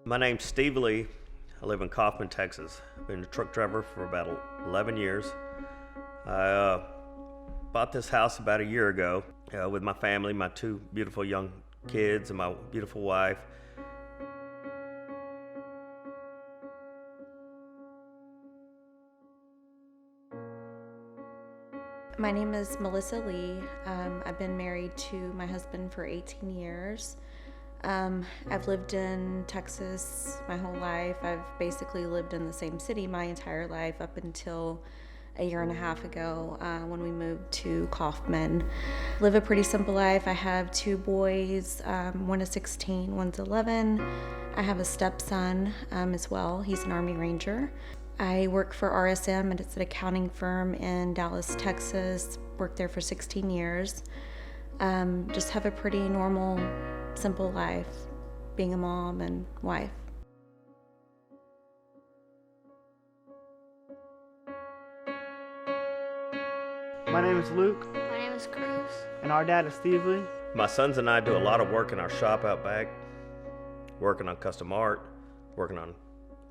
My name's Steve Lee. I live in Kaufman, Texas. I've been a truck driver for about 11 years. I bought this house about a year ago with my family, my two beautiful young kids, and my beautiful wife. My name is Melissa Lee. I've been married to my husband for 18 years. I've lived in Texas my whole life. I've basically lived in the same city my entire life up until a year and a half ago when we moved to Kaufman. Live a pretty simple life. I have two boys, one is 16, one's 11. I have a stepson as well. He's an Army Ranger. I work for RSM, and it's an accounting firm in Dallas, Texas. Worked there for 16 years. Just have a pretty normal, simple life, being a mom and wife. My name is Luke, My name is Cruz. and our dad is Steve Lee. My sons and I do a lot of work in our shop out back, working on custom art, working on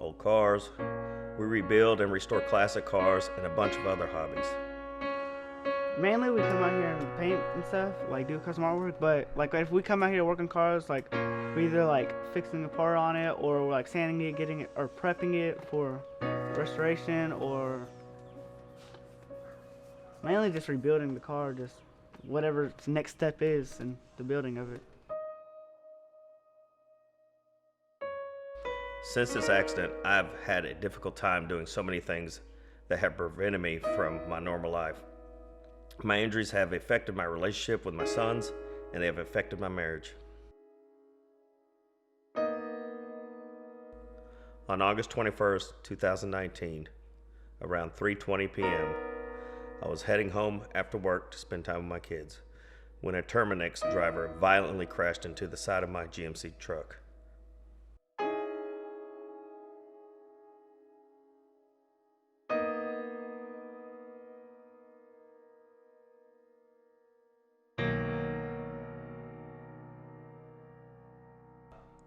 old cars. We rebuild and restore classic cars and a bunch of other hobbies. Mainly we come out here and paint and stuff, like do custom artwork, but like if we come out here to work on cars, like we're either like fixing a part on it, or we're like sanding it, getting it, or prepping it for restoration, or mainly just rebuilding the car, just whatever its next step is in the building of it. Since this accident, I've had a difficult time doing so many things that have prevented me from my normal life. My injuries have affected my relationship with my sons, and they have affected my marriage. On August 21st, 2019, around 3:20 p.m., I was heading home after work to spend time with my kids when a Terminix driver violently crashed into the side of my GMC truck.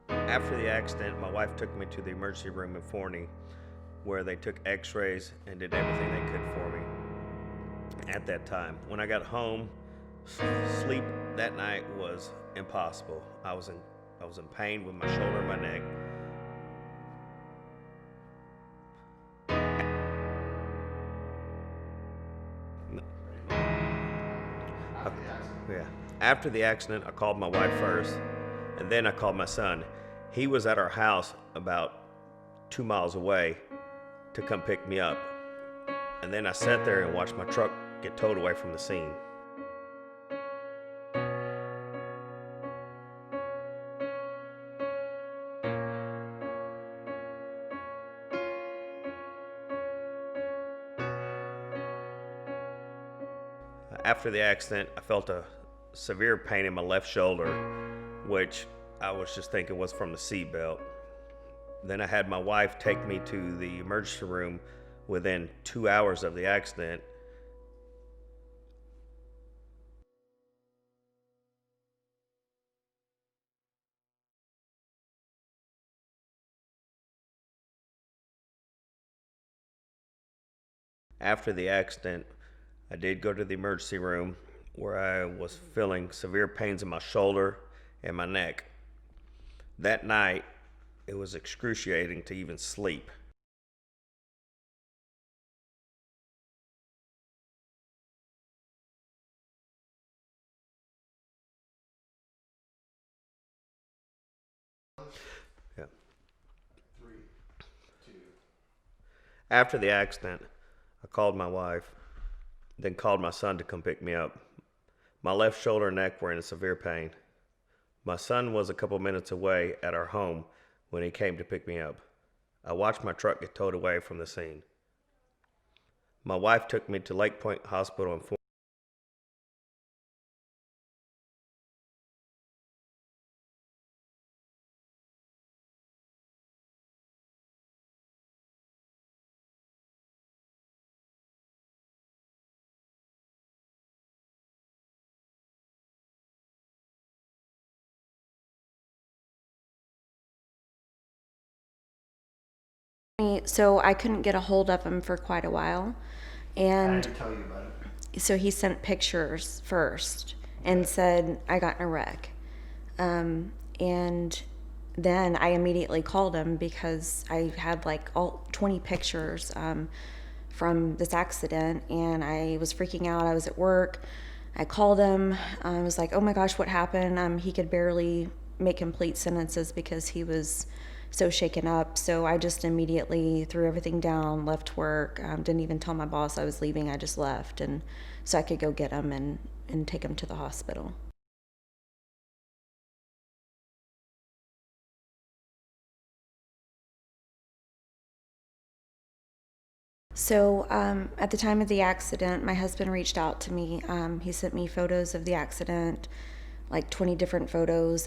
After the accident, my wife took me to the emergency room in Forney, where they took x-rays and did everything they could for me at that time. When I got home, sleep that night was impossible. I was in pain with my shoulder and my neck. Yeah. After the accident, I called my wife first, and then I called my son. He was at our house about 2 miles away to come pick me up. And then I sat there and watched my truck get towed away from the scene. After the accident, I felt a severe pain in my left shoulder, which I was just thinking was from the seatbelt. Then I had my wife take me to the emergency room within 2 hours of the accident. After the accident, I did go to the emergency room where I was feeling severe pains in my shoulder and my neck. That night, it was excruciating to even sleep. Yeah. After the accident, I called my wife, then called my son to come pick me up. My left shoulder and neck were in severe pain. My son was a couple minutes away at our home when he came to pick me up. I watched my truck get towed away from the scene. My wife took me to Lake Point Hospital in So I couldn't get a hold of him for quite a while. And tell you about it. so he sent pictures first and said, I got in a wreck. And then I immediately called him because I had like all 20 pictures from this accident, and I was freaking out. I was at work. I called him. I was like, oh my gosh, what happened? He could barely make complete sentences because he was so shaken up. So I just immediately threw everything down, left work, didn't even tell my boss I was leaving. I just left, and so I could go get him and take him to the hospital. So at the time of the accident, my husband reached out to me. He sent me photos of the accident, like 20 different photos.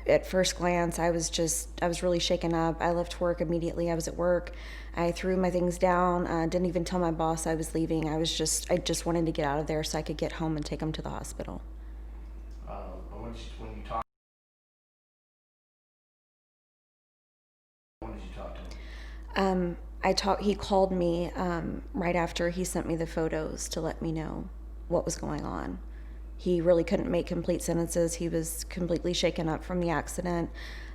At first glance, I was really shaken up. I left work immediately. I was at work. I threw my things down. Didn't even tell my boss I was leaving. I just wanted to get out of there so I could get home and take him to the hospital. When you talk, when did you talk to him? He called me right after he sent me the photos to let me know what was going on. He really couldn't make complete sentences. He was completely shaken up from the accident.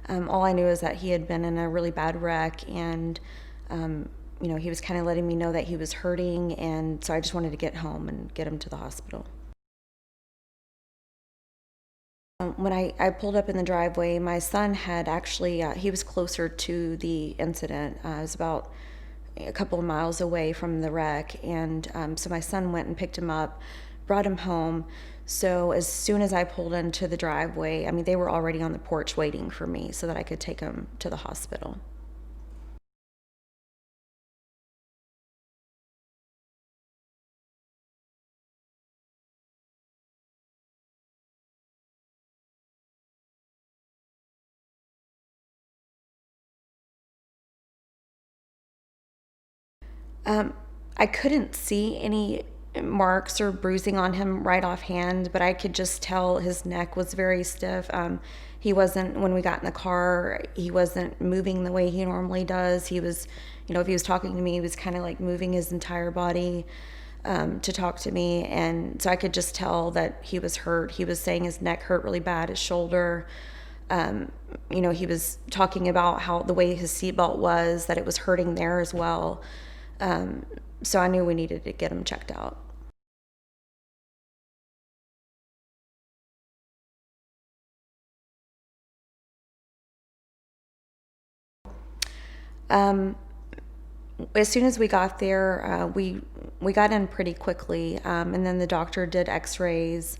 All I knew is that he had been in a really bad wreck, and he was kind of letting me know that he was hurting, and so I just wanted to get home and get him to the hospital. When I pulled up in the driveway, my son had actually, he was closer to the incident. It was about a couple of miles away from the wreck, and so my son went and picked him up, brought him home. So as soon as I pulled into the driveway, they were already on the porch waiting for me so that I could take him to the hospital. I couldn't see any marks or bruising on him right offhand, but I could just tell his neck was very stiff. He wasn't, when we got in the car, he wasn't moving the way he normally does. He was, if he was talking to me, he was kind of like moving his entire body to talk to me. And so I could just tell that he was hurt. He was saying his neck hurt really bad, his shoulder. He was talking about how the way his seatbelt was, that it was hurting there as well. So I knew we needed to get him checked out. As soon as we got there, we got in pretty quickly, and then the doctor did X-rays.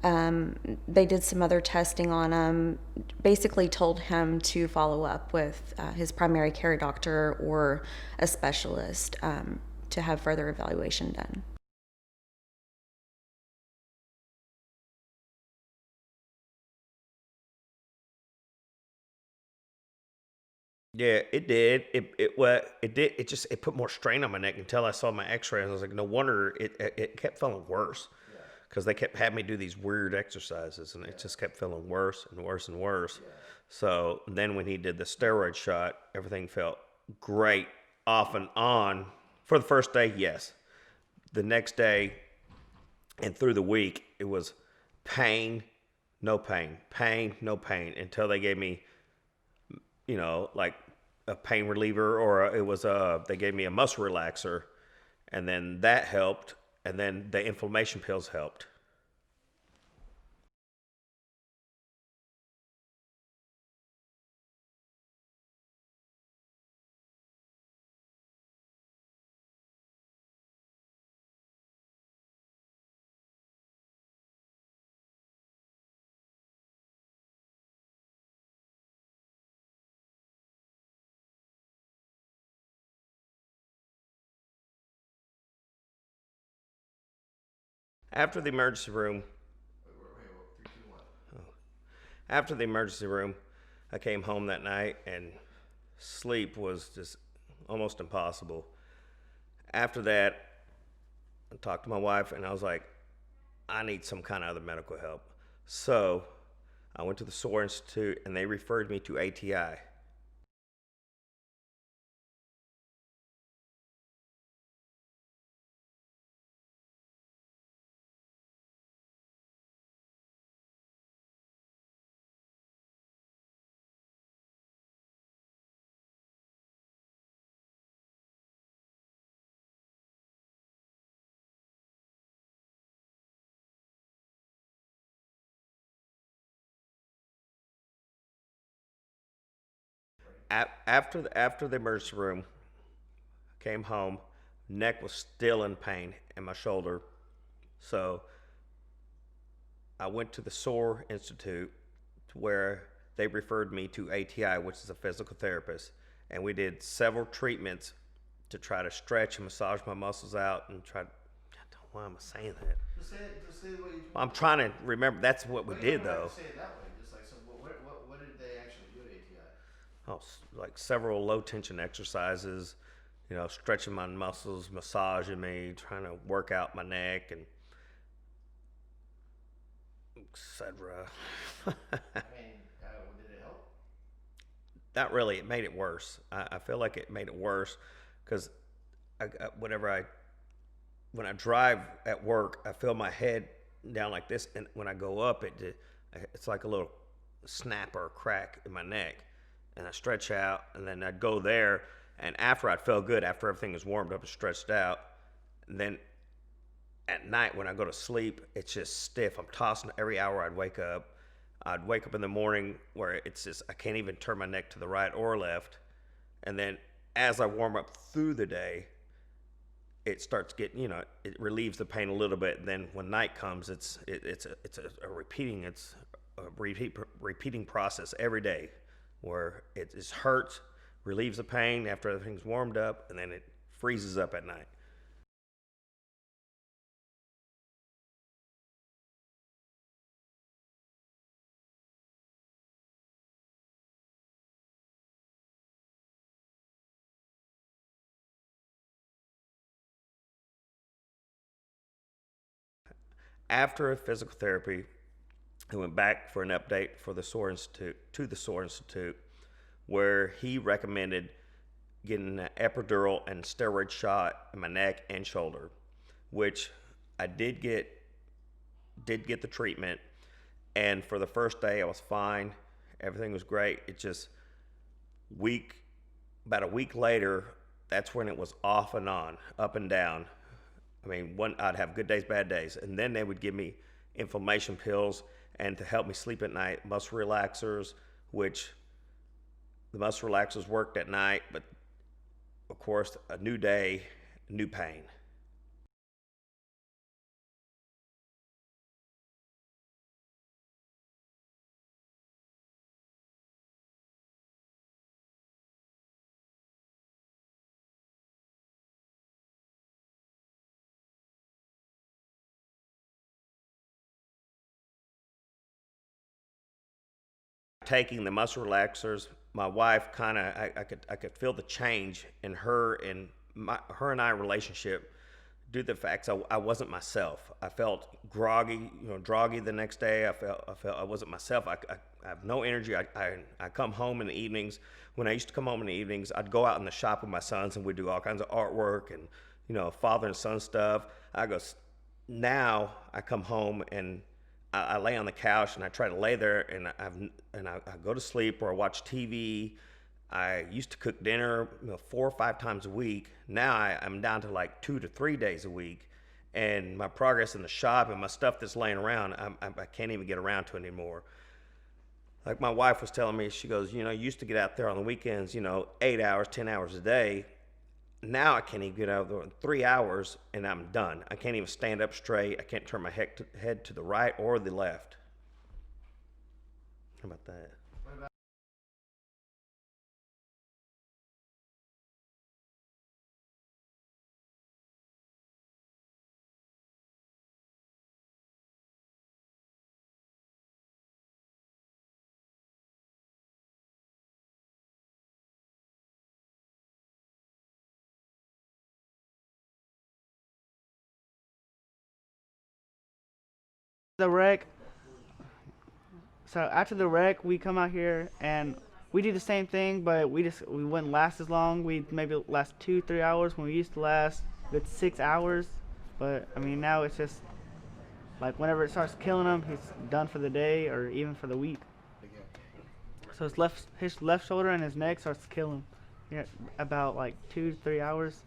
They did some other testing on him. Basically, told him to follow up with his primary care doctor or a specialist to have further evaluation done. Yeah, it did. It put more strain on my neck until I saw my X-ray. I was like, no wonder it kept feeling worse because they kept having me do these weird exercises, and it just kept feeling worse and worse and worse. So then when he did the steroid shot, everything felt great off and on. For the first day, yes. The next day and through the week, it was pain, no pain, pain, no pain, until they gave me, like a pain reliever, or they gave me a muscle relaxer, and then that helped, and then the inflammation pills helped. After the emergency room, after the emergency room, I came home that night, and sleep was just almost impossible. After that, I talked to my wife, and I was like, I need some kind of other medical help. So I went to the SOAR Institute, and they referred me to ATI. after the emergency room, came home, neck was still in pain and my shoulder. So I went to the SOAR Institute where they referred me to ATI, which is a physical therapist. And we did several treatments to try to stretch and massage my muscles out and try to, why am I saying that? Just say what you. I'm trying to remember. That's what we Well, you did don't have though. to say it that way. Just like, so what did they actually do at ATI? Oh, like several low tension exercises, stretching my muscles, massaging me, trying to work out my neck, and etc. I mean, did it help? Not really. It made it worse. I feel like it made it worse because when I drive at work, I feel my head down like this, and when I go up, it's like a little snap or a crack in my neck, and I stretch out, and then I'd go there, and after I'd feel good, after everything is warmed up and stretched out, and then at night when I go to sleep, it's just stiff. I'm tossing every hour. I'd wake up in the morning where it's just I can't even turn my neck to the right or left, and then as I warm up through the day, it starts getting, it relieves the pain a little bit. And then when night comes, it's a repeating process every day, where it just hurts, relieves the pain after everything's warmed up, and then it freezes up at night. After physical therapy, I went back for an update for the SOAR Institute, where he recommended getting an epidural and steroid shot in my neck and shoulder, which I did get the treatment, and for the first day I was fine. Everything was great. It just about a week later, that's when it was off and on, up and down. I mean, I'd have good days, bad days, and then they would give me inflammation pills and to help me sleep at night, muscle relaxers, which the muscle relaxers worked at night, but of course, a new day, new pain. Taking the muscle relaxers, my wife I could feel the change in her and I relationship due to the fact I wasn't myself. I felt groggy the next day. I felt I wasn't myself. I have no energy. I come home in the evenings. When I used to come home in the evenings, I'd go out in the shop with my sons and we'd do all kinds of artwork and father and son stuff. Now I come home and I lay on the couch and I try to lay there and I go to sleep or I watch TV. I used to cook dinner 4 or 5 times a week. Now I'm down to like 2 to 3 days a week, and my progress in the shop and my stuff that's laying around, I can't even get around to it anymore. Like my wife was telling me, she goes, you used to get out there on the weekends, 8 hours, 10 hours a day. Now I can't even get out there in 3 hours and I'm done. I can't even stand up straight. I can't turn my head to the right or the left. How about that? The wreck. So after the wreck, we come out here and we do the same thing, but we wouldn't last as long. We'd maybe last 2-3 hours when we used to last good 6 hours. But I mean, now it's just like whenever it starts killing him, he's done for the day or even for the week. So his left shoulder and his neck starts to kill him. Yeah, about like 2 to 3 hours.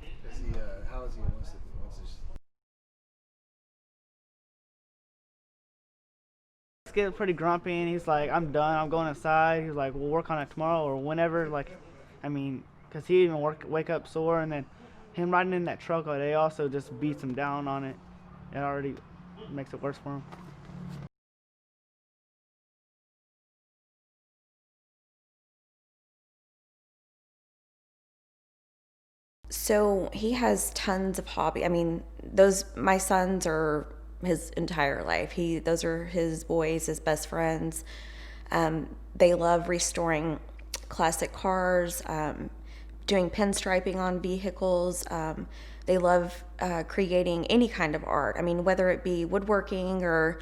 Is he? How is he once his? get pretty grumpy, and he's like, I'm done, I'm going inside. He's like, we'll work on it tomorrow or whenever. Like, I mean, because he even wake up sore, and then him riding in that truck, like, they also just beats him down on it. It already makes it worse for him. So he has tons of hobby. I mean, those my sons are his entire life. Those are his boys, his best friends. They love restoring classic cars, doing pinstriping on vehicles. They love creating any kind of art. I mean, whether it be woodworking or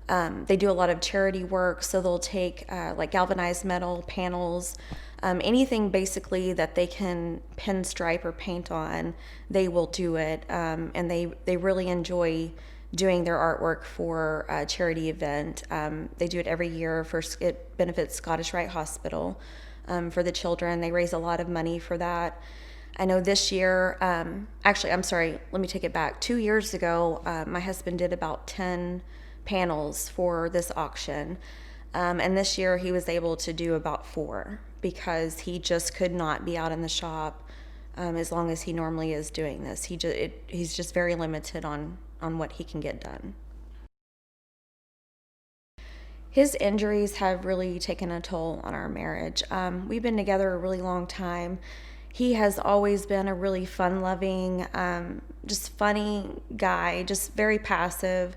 they do a lot of charity work. So they'll take like galvanized metal panels, anything basically that they can pinstripe or paint on, they will do it. And they really enjoy doing their artwork for a charity event. They do it every year. It benefits Scottish Rite Hospital for the children. They raise a lot of money for that. I know this year, actually, I'm sorry, let me take it back. 2 years ago, my husband did about 10 panels for this auction. And this year he was able to do about 4 because he just could not be out in the shop as long as he normally is doing this. He's just very limited on what he can get done. His injuries have really taken a toll on our marriage. We've been together a really long time. He has always been a really fun-loving, just funny guy, just very passive.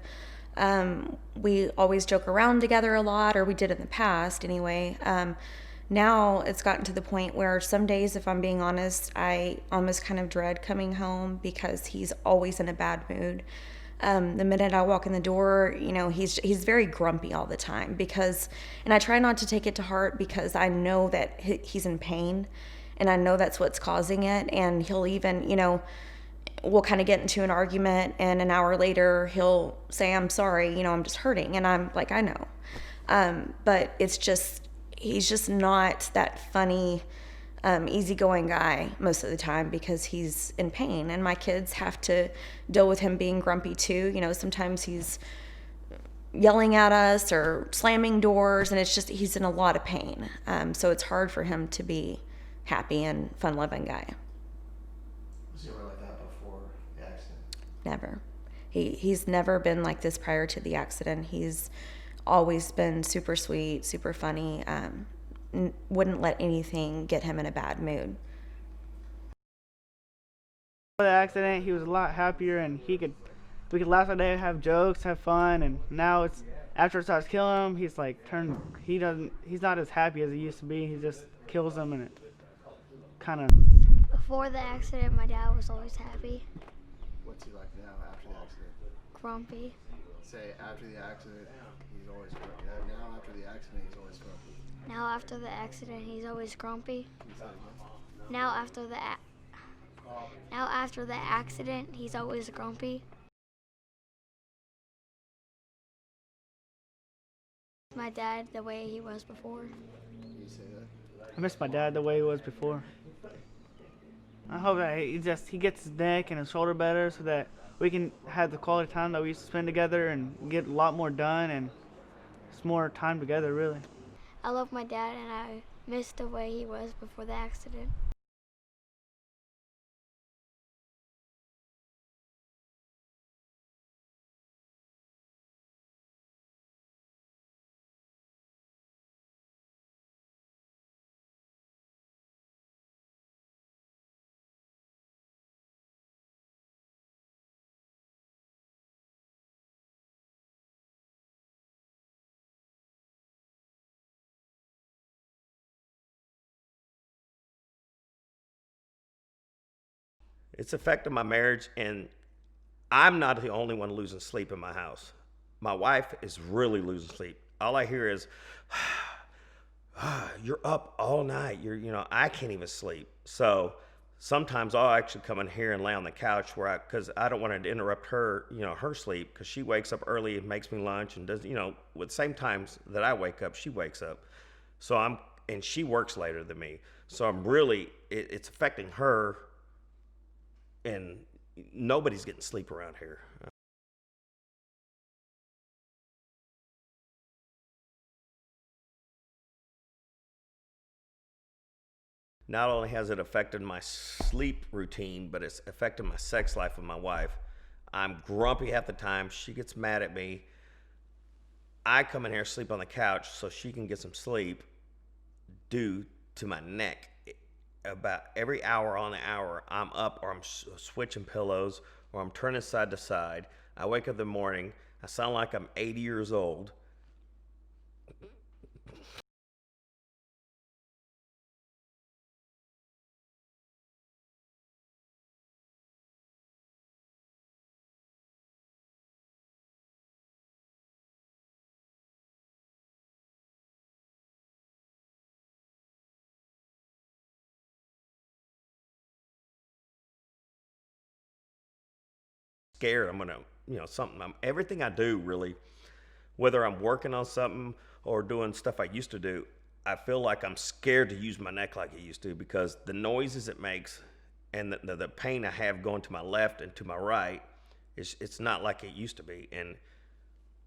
We always joke around together a lot, or we did in the past anyway. Now it's gotten to the point where some days, if I'm being honest, I almost kind of dread coming home because he's always in a bad mood. The minute I walk in the door, he's very grumpy all the time and I try not to take it to heart because I know that he's in pain and I know that's what's causing it. And he'll even, we'll kind of get into an argument and an hour later he'll say, I'm sorry, I'm just hurting. And I'm like, I know. But he's just not that funny, easygoing guy most of the time because he's in pain. And my kids have to deal with him being grumpy too. Sometimes he's yelling at us or slamming doors, and he's in a lot of pain. So it's hard for him to be happy and fun-loving guy. Was he ever like that before the accident? Never. He's never been like this prior to the accident. He's always been super sweet, super funny, wouldn't let anything get him in a bad mood. Before the accident, he was a lot happier, and we could laugh all day, have jokes, have fun. And now after it starts killing him, he's not as happy as he used to be. He just kills him, and it kind of. Before the accident, my dad was always happy. What's he like now after the accident? Grumpy. Say after the accident, he's always grumpy. Now after the accident, he's always grumpy. Now after the accident, he's always grumpy. Can you say it again? Now after the accident, he's always grumpy. My dad the way he was before. Can you say that? I miss my dad the way he was before. I hope that he gets his neck and his shoulder better so that we can have the quality time that we used to spend together and get a lot more done and just more time together, really. I love my dad and I miss the way he was before the accident. It's affected my marriage, and I'm not the only one losing sleep in my house. My wife is really losing sleep. All I hear is, you're up all night. I can't even sleep. So sometimes I'll actually come in here and lay on the couch because I don't want to interrupt her, her sleep, because she wakes up early and makes me lunch and does, with the same times that I wake up, she wakes up. And she works later than me. So it's affecting her, and nobody's getting sleep around here. Not only has it affected my sleep routine, but it's affected my sex life with my wife. I'm grumpy half the time. She gets mad at me. I come in here, sleep on the couch so she can get some sleep due to my neck. About every hour on the hour, I'm up or I'm switching pillows or I'm turning side to side. I wake up in the morning. I sound like I'm 80 years old. Scared I'm gonna, something. Everything I do really, whether I'm working on something or doing stuff I used to do, I feel like I'm scared to use my neck like I used to because the noises it makes and the pain I have going to my left and to my right, it's not like it used to be. And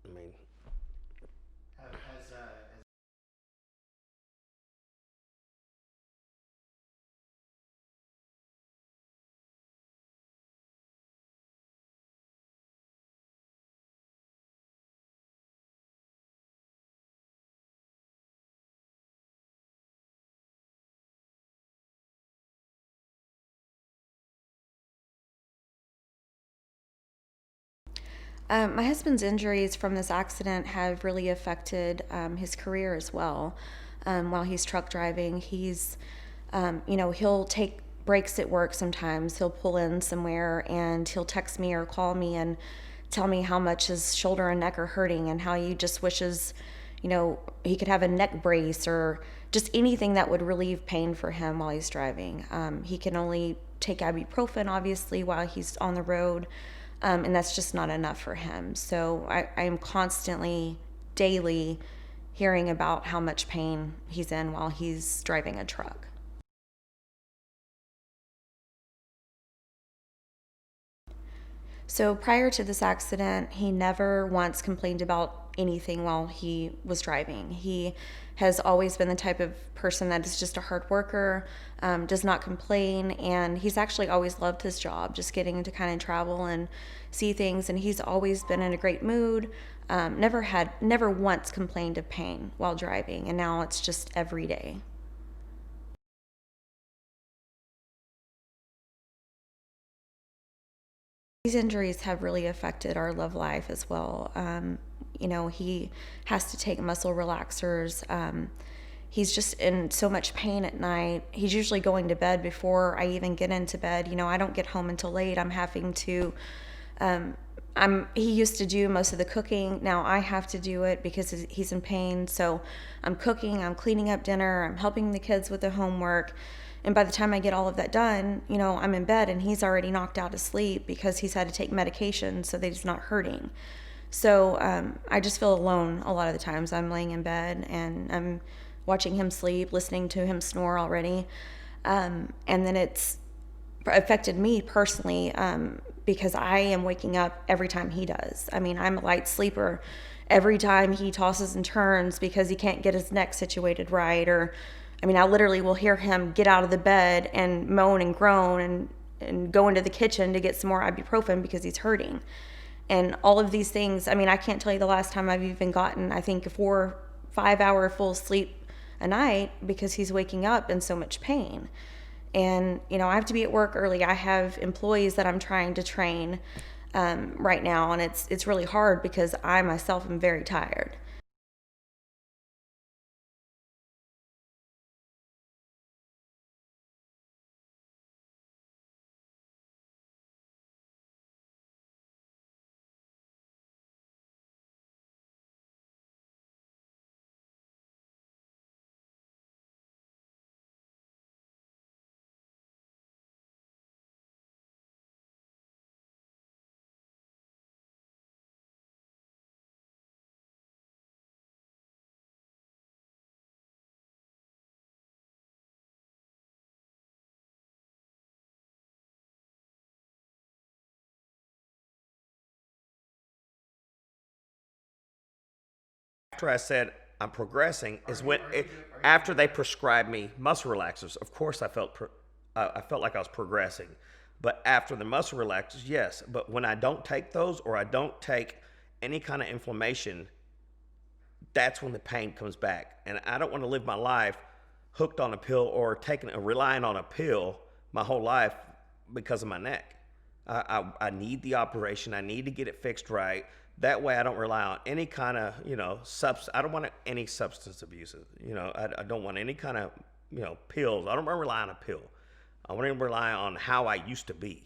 I mean, My husband's injuries from this accident have really affected his career as well. While he's truck driving, he'll take breaks at work sometimes. He'll pull in somewhere and he'll text me or call me and tell me how much his shoulder and neck are hurting and how he just wishes, he could have a neck brace or just anything that would relieve pain for him while he's driving. He can only take ibuprofen, obviously, while he's on the road. And that's just not enough for him. So I am constantly, daily, hearing about how much pain he's in while he's driving a truck. So prior to this accident, he never once complained about anything while he was driving. He has always been the type of person that is just a hard worker, does not complain, and he's actually always loved his job, just getting to kind of travel and see things, and he's always been in a great mood, never once complained of pain while driving, and now it's just every day. These injuries have really affected our love life as well. He has to take muscle relaxers. He's just in so much pain at night. He's usually going to bed before I even get into bed. I don't get home until late. I'm having to, he used to do most of the cooking. Now I have to do it because he's in pain. So I'm cooking, I'm cleaning up dinner, I'm helping the kids with the homework. And by the time I get all of that done, I'm in bed and he's already knocked out to sleep because he's had to take medication so that he's not hurting. So I just feel alone a lot of the times. I'm laying in bed and I'm watching him sleep, listening to him snore already. And then it's affected me personally because I am waking up every time he does. I mean, I'm a light sleeper. Every time he tosses and turns because he can't get his neck situated right, I literally will hear him get out of the bed and moan and groan and go into the kitchen to get some more ibuprofen because he's hurting. And all of these things, I can't tell you the last time I've even gotten, I think, a 4 or 5 hour full sleep a night because he's waking up in so much pain. And, I have to be at work early. I have employees that I'm trying to train right now, and it's really hard because I myself am very tired. After I said I'm progressing is when after they prescribed me muscle relaxers, of course I felt like I was progressing. But after the muscle relaxers, yes. But when I don't take those, or I don't take any kind of inflammation, that's when the pain comes back. And I don't want to live my life hooked on a pill or relying on a pill my whole life because of my neck. I need the operation. I need to get it fixed right. That way I don't rely on any kind of, I don't want any substance abuse. I don't want any kind of, pills. I don't want to rely on a pill. I want to rely on how I used to be.